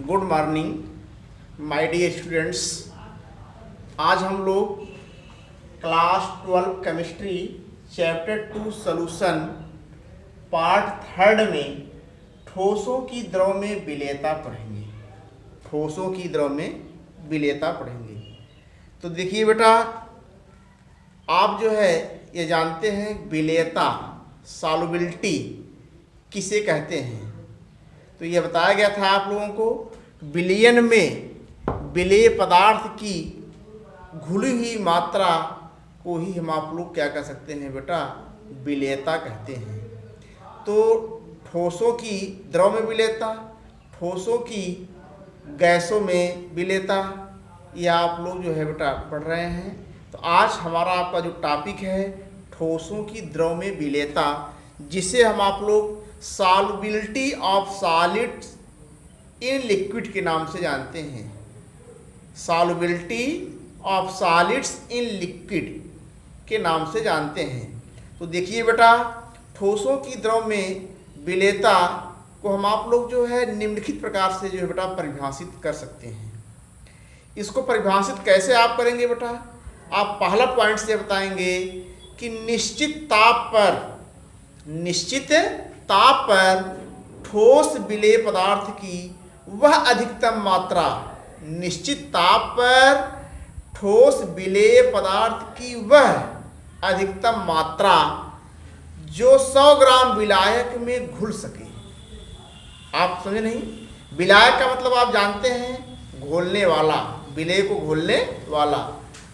Good morning my dear students. आज हम लोग class 12 chemistry chapter 2 solution part 3 में ठोसों की द्रव में विलेयता पढ़ेंगे। ठोसों की द्रव में विलेयता पढ़ेंगे। तो देखिए बेटा, आप जो है ये जानते हैं विलेयता सॉल्युबिलिटी किसे कहते हैं। तो यह बताया गया था आप लोगों को, विलयन में विलेय पदार्थ की घुली हुई मात्रा को ही हम आप लोग क्या कह सकते हैं बेटा, विलेयता कहते हैं। तो ठोसों की द्रव में विलेयता, ठोसों की गैसों में विलेयता, यह आप लोग जो है बेटा पढ़ रहे हैं। तो आज हमारा आपका जो टॉपिक है ठोसों की द्रव में विलेयता, जिसे हम आप लोग solubility of solids in liquid के नाम से जानते हैं। Solubility of solids in liquid के नाम से जानते हैं। तो देखिए बेटा, ठोसों की द्रव में विलेयता को हम आप लोग जो है निम्नलिखित प्रकार से जो है बेटा परिभाषित कर सकते हैं। इसको परिभाषित कैसे आप करेंगे बेटा? आप पहला पॉइंट से बताएंगे कि निश्चित ताप पर ठोस विलेय पदार्थ की वह अधिकतम मात्रा, निश्चित ताप पर ठोस विलेय पदार्थ की वह अधिकतम मात्रा जो 100 ग्राम विलायक में घुल सके। आप समझे नहीं? विलायक का मतलब आप जानते हैं घोलने वाला, विलेय को घोलने वाला,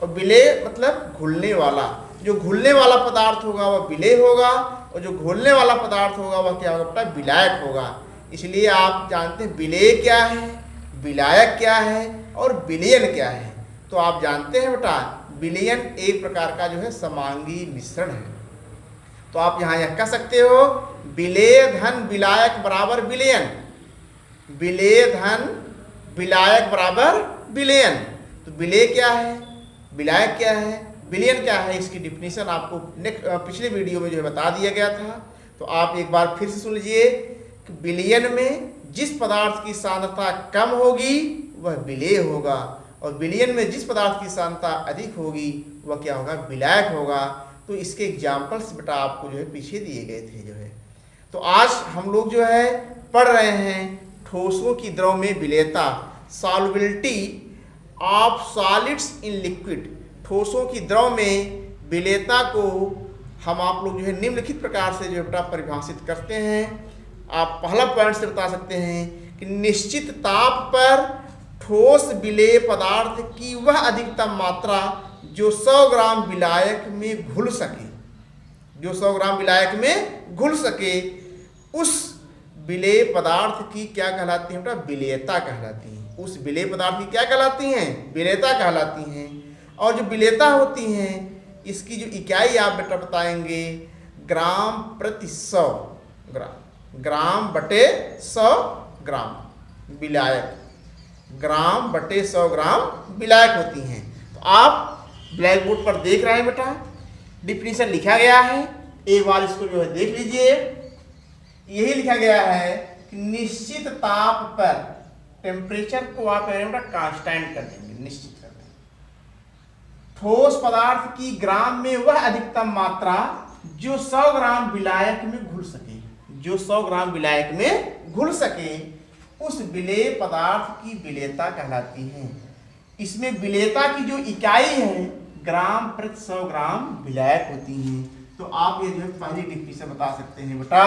और विलेय मतलब घुलने वाला। जो घुलने वाला पदार्थ होगा वह विलेय होगा, और जो घोलने वाला पदार्थ होगा वह क्या होगा बेटा, विलायक होगा। इसलिए आप जानते हैं विलेय क्या है, विलायक क्या है और विलयन क्या है। तो आप जानते हैं बेटा, विलयन एक प्रकार का जो है समांगी मिश्रण है। तो आप यहाँ यह कह सकते हो विलेय धन विलायक बराबर विलयन, विलेय धन विलायक बराबर विलयन। तो विलेय क्या है, विलायक क्या है, विलयन क्या है, इसकी डिफिनीशन आपको पिछले वीडियो में जो है बता दिया गया था। तो आप एक बार फिर से सुन लीजिए कि विलयन में जिस पदार्थ की सांद्रता कम होगी वह विलेय होगा, और विलयन में जिस पदार्थ की सांद्रता अधिक होगी वह क्या होगा, विलायक होगा। तो इसके एग्जाम्पल्स बेटा आपको जो है पीछे दिए गए थे जो है। तो आज हम लोग जो है पढ़ रहे हैं ठोसों की द्रव में विलेयता, solubility of solids in liquid. ठोसों की द्रव में विलेयता को हम आप लोग जो है निम्नलिखित प्रकार से जो है बेटा परिभाषित करते हैं। आप पहला पॉइंट से बता सकते हैं कि निश्चित ताप पर ठोस विलेय पदार्थ की वह अधिकतम मात्रा जो 100 ग्राम विलायक में घुल सके, जो 100 ग्राम विलायक में घुल सके, उस विलेय पदार्थ की क्या कहलाती है बेटा, विलेयता कहलाती है। उस विलेय पदार्थ की क्या कहलाती हैं, विलेयता कहलाती हैं। और जो विलेयता होती हैं इसकी जो इकाई आप बेटा बताएंगे ग्राम प्रति 100 ग्राम, ग्राम बटे 100 ग्राम विलायक, ग्राम बटे 100 ग्राम विलायक होती हैं। तो आप ब्लैक बोर्ड पर देख रहे हैं बेटा, डिफिनीशन लिखा गया है, एक बार इसको जो है देख लीजिए। यही लिखा गया है कि निश्चित ताप पर, टेम्परेचर को आप बेटा कांस्टेंट कर देंगे, निश्चित कर देंगे, ठोस पदार्थ की ग्राम में वह अधिकतम मात्रा जो 100 ग्राम विलायक में घुल सके, जो 100 ग्राम विलायक में घुल सके, उस विलेय पदार्थ की विलेयता कहलाती है। इसमें विलेयता की जो इकाई है ग्राम प्रति 100 ग्राम विलायक होती है। तो आप ये जो है पहली डिफिनीशन बता सकते हैं बेटा,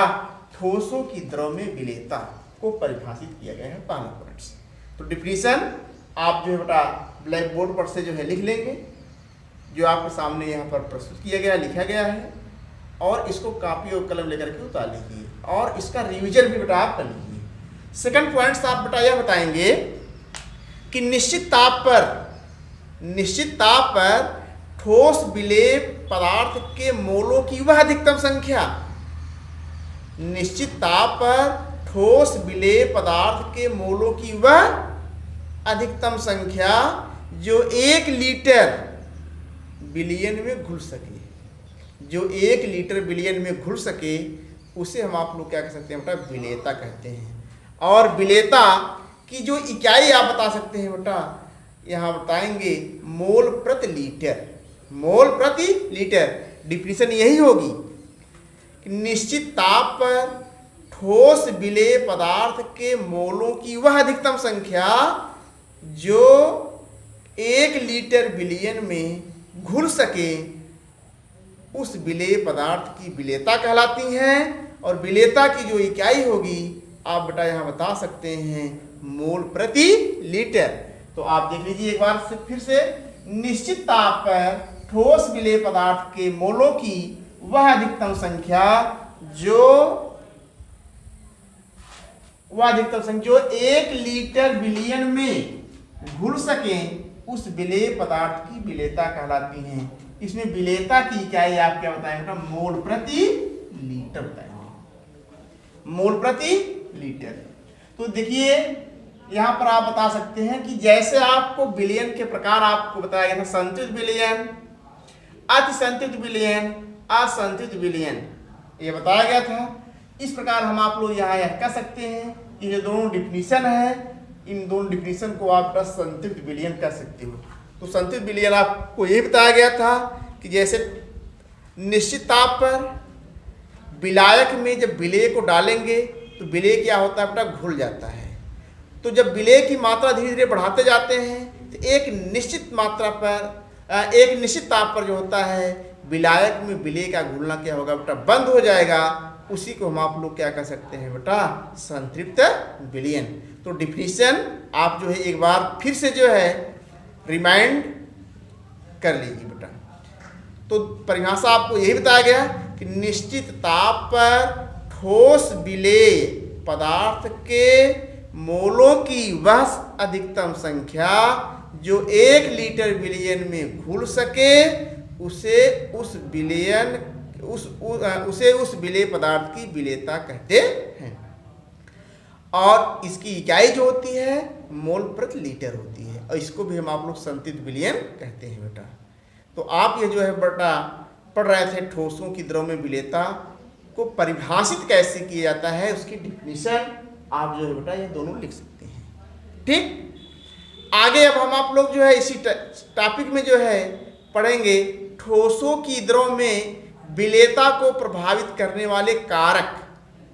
ठोसों की द्रव में विलेयता को परिभाषित किया गया है पहला पॉइंट से। तो डिफिनीशन आप जो है बेटा ब्लैक बोर्ड पर से जो है लिख लेंगे, जो आपके सामने यहाँ पर प्रस्तुत किया गया, लिखा गया है, और इसको कॉपी और कलम लेकर के उतार लीजिए, और इसका रिवीजन भी बेटा आप कर लीजिए। सेकंड पॉइंट से आप बेटा यह बताएंगे कि निश्चित ताप पर ठोस विलेय पदार्थ के मोलों की वह अधिकतम संख्या, निश्चित ताप पर ठोस विलेय पदार्थ के मोलों की वह अधिकतम संख्या जो 1 लीटर विलयन में घुल सके, जो 1 लीटर विलयन में घुल सके, उसे हम आप लोग क्या कह सकते हैं बेटा, विलेयता कहते हैं। और विलेयता की जो इकाई आप बता सकते हैं बेटा, यहाँ बताएंगे मोल प्रति लीटर। मोल प्रति लीटर डिफिनीशन यही होगी कि निश्चित ताप पर ठोस विलेय पदार्थ के मोलों की वह अधिकतम संख्या जो 1 लीटर विलयन में घुल सके उस विलेय पदार्थ की विलेयता कहलाती है। और विलेयता की जो इकाई होगी आप बेटा यहाँ बता सकते हैं मोल प्रति लीटर। तो आप देख लीजिए एक बार से फिर से, निश्चित ताप पर ठोस विलेय पदार्थ के मोलों की वह अधिकतम संख्या जो 1 लीटर विलयन में घुल सके उस विलेय पदार्थ की विलेयता कहलाती है। इसमें विलेयता की इकाई आप क्या बताएंगे? मोल प्रति लीटर बताएंगे, मोल प्रति लीटर। तो देखिए यहां पर आप बता सकते हैं कि जैसे आपको विलयन के प्रकार आपको बताया गया था, संतुलित विलयन, अतिसंतुलित विलयन, असंतुलित विलयन, ये बताया गया था। इस प्रकार हम आप लोग यहाँ यह कह सकते हैं कि ये दोनों डिफिनीशन है, इन दोनों डिफिनीशन को आप संतुलित विलयन कह सकते हो। तो संतुलित विलयन आपको ये बताया गया था कि जैसे निश्चित ताप पर विलायक में जब विलेय को डालेंगे तो विलेय क्या होता है बेटा? घुल जाता है। तो जब विलेय की मात्रा धीरे धीरे बढ़ाते जाते हैं तो एक निश्चित मात्रा पर, एक निश्चित ताप पर जो होता है विलायक में विलेय का घुलना क्या होगा बेटा? बंद हो जाएगा। उसी को हम आप लोग क्या कह सकते हैं बेटा? संतृप्त विलयन। तो डिफिनीशन आप जो है एक बार फिर से जो है रिमाइंड कर लीजिए बेटा। तो परिभाषा आपको यही बताया गया कि निश्चित ताप पर ठोस विलेय पदार्थ के मोलों की वह अधिकतम संख्या जो 1 लीटर विलयन में घुल सके उसे उस विलेय पदार्थ की विलेयता कहते हैं। और इसकी इकाई जो होती है मोल प्रति लीटर होती है, और इसको भी हम आप लोग संतुलित विलयन कहते हैं बेटा। तो आप ये जो है बेटा पढ़ रहे थे ठोसों की द्रव में विलेयता को परिभाषित कैसे किया जाता है, उसकी डिफिनीशन आप जो है बेटा ये दोनों लिख सकते हैं। ठीक, आगे अब हम आप लोग जो है इसी टॉपिक में जो है पढ़ेंगे ठोसों की द्रव में विलेयता को प्रभावित करने वाले कारक।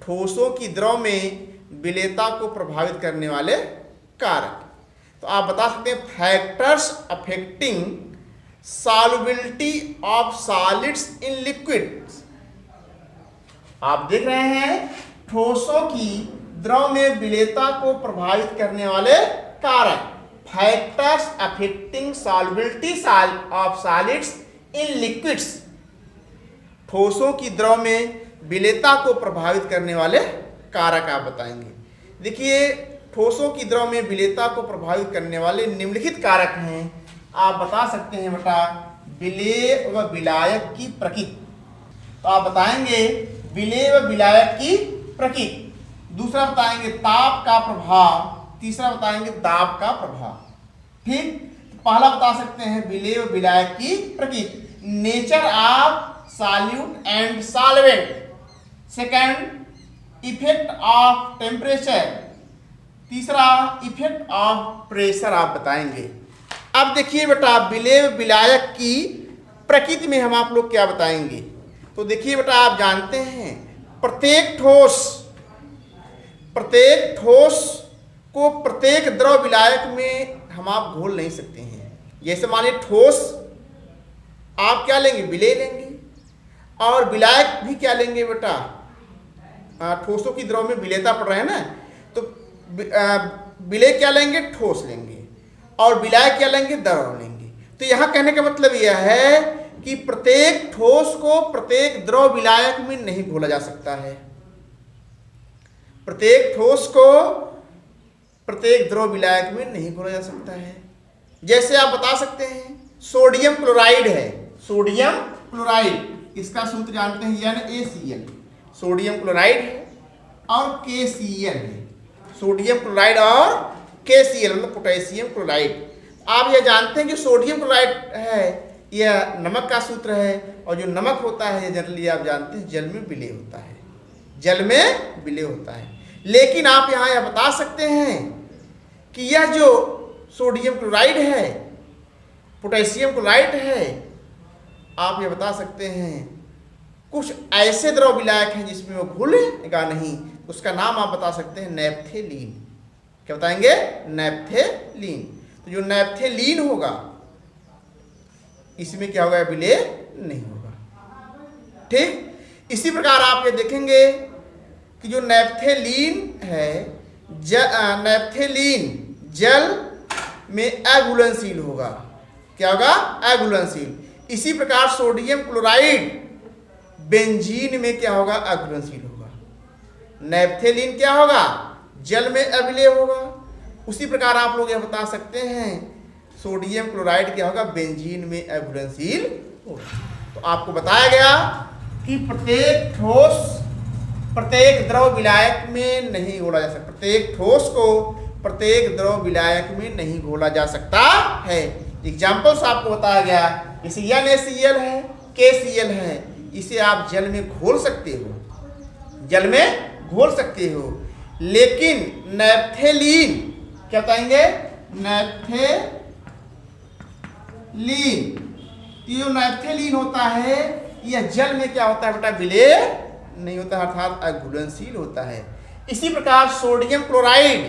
ठोसों की द्रव में विलेयता को प्रभावित करने वाले कारक। तो आप बता सकते हैं factors affecting solubility of solids in liquids. आप देख रहे हैं ठोसों की द्रव में विलेयता को प्रभावित करने वाले कारक, factors affecting solubility of solids in liquids. ठोसों की द्रव में विलेयता को प्रभावित करने वाले कारक आप बताएंगे। देखिए ठोसों की द्रव में विलेयता को प्रभावित करने वाले निम्नलिखित कारक हैं। आप बता सकते हैं बेटा विलेय व विलायक की प्रकृति। तो आप बताएंगे विलेय व विलायक की प्रकृति। दूसरा बताएंगे ताप का प्रभाव। तीसरा बताएंगे दाब का प्रभाव। ठीक, तो पहला बता सकते हैं विलेय व विलायक की प्रकृति, nature of solute and solvent. Second effect of temperature. तीसरा इफेक्ट ऑफ प्रेशर आप बताएंगे। अब देखिए बेटा विलेय व विलायक की प्रकृति में हम आप लोग क्या बताएंगे। तो देखिए बेटा आप जानते हैं प्रत्येक ठोस को प्रत्येक द्रव विलायक में हम आप घोल नहीं सकते हैं। जैसे मानिए ठोस आप क्या लेंगे? विलेय लेंगे, और विलायक भी क्या लेंगे बेटा? ठोसों की द्रव में विलेयता पड़ रहा है ना, तो विलेय क्या लेंगे? ठोस लेंगे, और विलायक क्या लेंगे? द्रव लेंगे। तो यहाँ कहने का मतलब यह है कि प्रत्येक ठोस को प्रत्येक द्रव विलायक में नहीं घोला जा सकता है। प्रत्येक ठोस को प्रत्येक द्रव विलायक में नहीं घोला जा सकता है। जैसे आप बता सकते हैं सोडियम क्लोराइड है, सोडियम क्लोराइड, इसका सूत्र जानते हैं NaCl। सोडियम क्लोराइड है और KCl है। सोडियम क्लोराइड और KCl मतलब पोटेशियम क्लोराइड। आप यह जानते हैं कि सोडियम क्लोराइड है यह नमक का सूत्र है, और जो नमक होता है जनरली आप जानते हैं जल में विलेय होता है, जल में विलेय होता है। लेकिन आप यहाँ यह बता सकते हैं कि यह जो सोडियम क्लोराइड है, पोटेशियम क्लोराइड है, आप ये बता सकते हैं कुछ ऐसे द्रव विलायक हैं जिसमें वो घुलेगा नहीं, उसका नाम आप बता सकते हैं नैप्थेलीन। क्या बताएंगे? नैप्थेलीन। तो जो नैप्थेलीन होगा इसमें क्या होगा? विलय नहीं होगा। ठीक इसी प्रकार आप ये देखेंगे कि जो नैप्थेलीन है, नैप्थेलीन जल में अघुलनशील होगा। क्या होगा? अघुलनशील। इसी प्रकार सोडियम क्लोराइड बेंजीन में क्या होगा? अघुलनशील होगा। नैप्थेलीन क्या होगा? जल में अविलेय होगा। उसी प्रकार आप लोग यह बता सकते हैं सोडियम क्लोराइड क्या होगा? बेंजीन में अघुलनशील होगा। तो आपको बताया गया कि प्रत्येक ठोस प्रत्येक द्रव विलायक में नहीं घोला जा सकता। प्रत्येक ठोस को प्रत्येक द्रव विलायक में नहीं घोला जा सकता है। एग्जाम्पल्स आपको बताया गया, जैसे NaCl है, KCl है, इसे आप जल में घोल सकते हो, जल में घोल सकते हो। लेकिन नैप्थेलीन क्या बताएंगे? नैप्थेलीन, ये नैप्थेलीन होता है, यह जल में क्या होता है बेटा? विलय नहीं होता, अर्थात अघुलनशील होता है। इसी प्रकार सोडियम क्लोराइड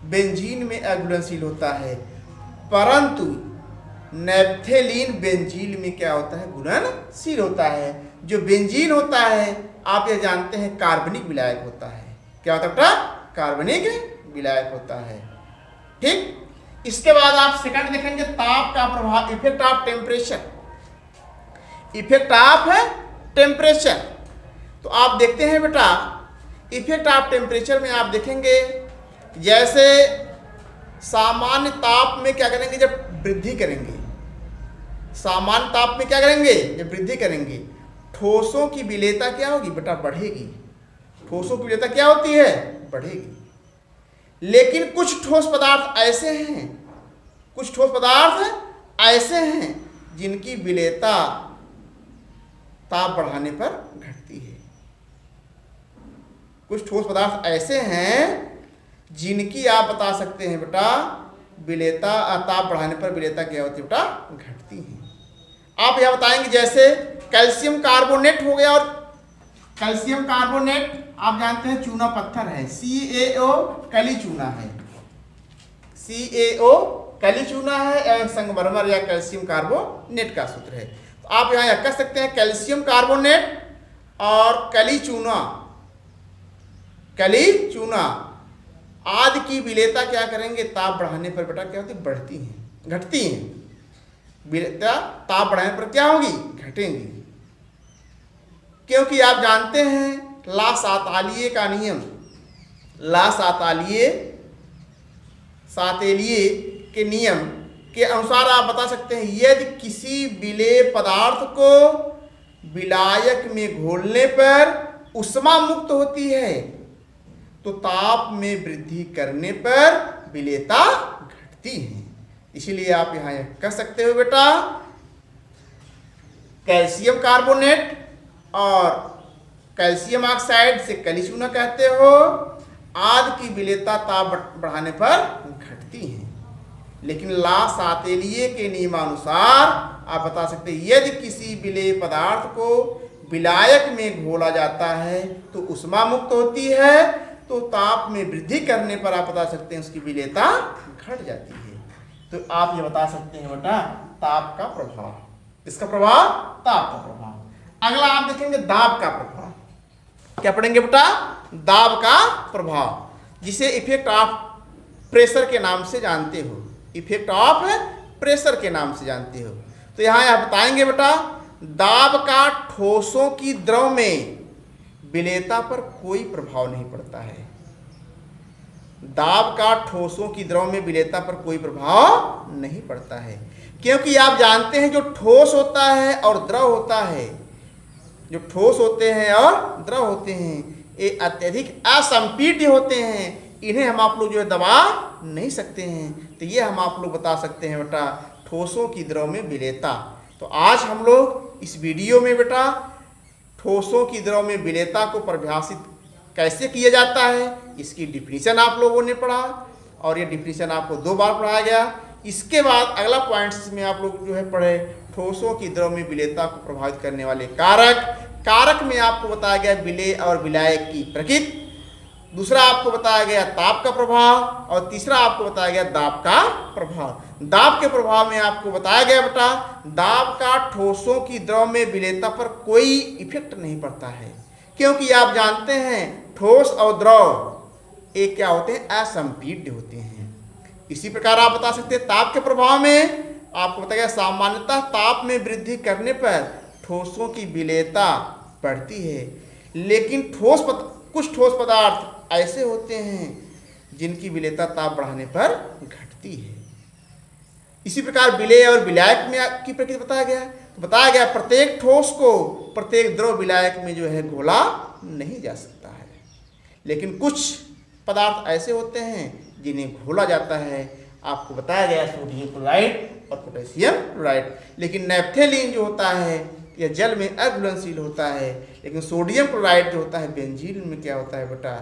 बेंजीन में अघुलनशील होता है, परंतु नैप्थेलीन बेंजीन में क्या होता है? घुलनशील होता है। जो बेंजीन होता है आप यह जानते हैं कार्बनिक विलायक होता है। क्या होता है बेटा? कार्बनिक विलायक होता है। ठीक इसके बाद आप सेकंड देखेंगे ताप का प्रभाव, effect of temperature. Effect of temperature तो आप देखते हैं बेटा, इफेक्ट ऑफ टेम्परेचर में आप देखेंगे जैसे सामान्य ताप में क्या करेंगे? जब वृद्धि करेंगे, सामान्य ताप में क्या करेंगे? जब वृद्धि करेंगे, ठोसों की विलेयता क्या होगी बेटा? बढ़ेगी। ठोसों की विलेयता क्या होती है? बढ़ेगी। लेकिन कुछ ठोस पदार्थ ऐसे हैं, कुछ ठोस पदार्थ ऐसे हैं जिनकी विलेयता ताप बढ़ाने पर घटती है। कुछ ठोस पदार्थ ऐसे हैं जिनकी आप बता सकते हैं बेटा विलेयता, ताप बढ़ाने पर विलेयता क्या होती है बेटा? घटती है। आप यह बताएंगे जैसे कैल्शियम कार्बोनेट हो गया, और कैल्शियम कार्बोनेट आप जानते हैं चूना पत्थर है, CaO कली चूना है, CaO कली चूना है, संगमरमर या कैल्शियम कार्बोनेट का सूत्र है। तो आप यहाँ कह सकते हैं कैल्शियम कार्बोनेट और कली चूना आदि की विलेयता क्या करेंगे? ताप बढ़ाने पर बेटा क्या होती? बढ़ती हैं, घटती हैं। विलेयता ताप बढ़ाने पर क्या होगी? घटेंगी। क्योंकि आप जानते हैं ला सातलिये का नियम, ला सातेलिये के नियम के अनुसार आप बता सकते हैं यदि किसी विलेय पदार्थ को विलायक में घोलने पर ऊष्मा मुक्त होती है तो ताप में वृद्धि करने पर विलेयता घटती है। इसीलिए आप यहाँ कह सकते हो बेटा कैल्शियम कार्बोनेट और कैल्शियम ऑक्साइड से कली चूना कहते हो, आदि की विलेयता ताप बढ़ाने पर घटती है। लेकिन ला सातेलिये के नियमानुसार आप बता सकते हैं यदि किसी विलेय पदार्थ को विलायक में घोला जाता है तो ऊष्मा मुक्त होती है, तो ताप में वृद्धि करने पर आप बता सकते हैं उसकी विलेयता घट जाती है। तो आप ये बता सकते हैं बेटा ताप का प्रभाव, इसका प्रभाव ताप का प्रभाव। अगला आप देखेंगे दाब का प्रभाव। क्या पढ़ेंगे बेटा? दाब का प्रभाव, जिसे इफेक्ट ऑफ प्रेशर के नाम से जानते हो, इफेक्ट ऑफ प्रेशर के नाम से जानते हो। तो यहाँ आप बताएंगे बेटा दाब का ठोसों की द्रव में विलेयता पर कोई प्रभाव नहीं पड़ता है। दाब का ठोसों की द्रव में विलेयता पर कोई प्रभाव नहीं पड़ता है, क्योंकि आप जानते हैं जो ठोस होता है और द्रव होता है, जो ठोस होते हैं और द्रव होते हैं ये अत्यधिक असंपीड्य होते हैं, इन्हें हम आप लोग जो है दबा नहीं सकते हैं। तो ये हम आप लोग बता सकते हैं बेटा ठोसों की द्रव में विलेयता। तो आज हम लोग इस वीडियो में बेटा ठोसों की द्रव में विलेयता को परिभाषित कैसे किया जाता है इसकी डिफिनीशन आप लोगों ने पढ़ा, और ये डिफिनीशन आपको 2 बार पढ़ाया गया। इसके बाद अगला पॉइंट्स में आप लोग जो है पढ़े ठोसों की द्रव में विलेयता को प्रभावित करने वाले कारक। कारक में आपको बताया गया विलेय और विलायक की प्रकृति, दूसरा आपको बताया गया ताप का प्रभाव, और तीसरा आपको बताया गया दाब का प्रभाव। दाब के प्रभाव में आपको बताया गया बेटा दाब का ठोसों की द्रव में विलेयता पर कोई इफेक्ट नहीं पड़ता है, क्योंकि आप जानते हैं ठोस और द्रव एक क्या होते हैं, असंपीड्य होते हैं। इसी प्रकार आप बता सकते हैं ताप के प्रभाव में आपको बताया गया सामान्यतः ताप में वृद्धि करने पर ठोसों की विलेयता बढ़ती है, लेकिन कुछ ठोस पदार्थ ऐसे होते हैं जिनकी विलेयता ताप बढ़ाने पर घटती है। इसी प्रकार विलेय और विलायक में की प्रकृति बताया गया, तो बताया गया प्रत्येक ठोस को प्रत्येक द्रव विलायक में जो है घोला नहीं जा सकता है, लेकिन कुछ पदार्थ ऐसे होते हैं जिन्हें घोला जाता है। आपको बताया गया सोडियम क्लोराइड और पोटेशियम क्लोराइड। लेकिन नैप्थेलीन जो होता है यह जल में अघुलनशील होता है, लेकिन सोडियम क्लोराइड जो होता है बेंजीन में क्या होता है बेटा,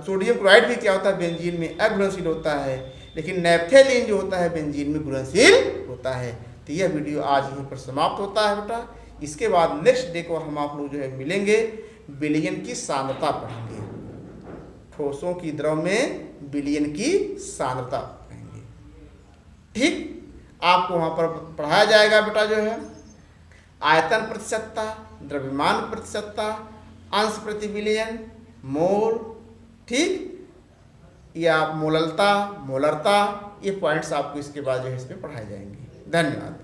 सोडियम क्लोराइड भी क्या होता है बेंजीन में अघुलनशील होता है, लेकिन नैप्थेलीन जो होता है बेंजीन में घुलनशील होता है। तो यह वीडियो आज यहीं पर समाप्त होता है बेटा। इसके बाद नेक्स्ट डे को हम आप लोग जो है मिलेंगे, विलयन की सांद्रता पढ़ेंगे, ठोसों की द्रव में विलयन की सांद्रता पढ़ेंगे। ठीक, आपको वहाँ पर पढ़ाया जाएगा बेटा जो है आयतन प्रतिशतता, द्रव्यमान प्रतिशतता, अंश प्रति विलयन, मोल, ठीक, या मोललता, मोलरता, ये पॉइंट्स आपको इसके बाद जो है इसमें पढ़ाए जाएंगे। धन्यवाद।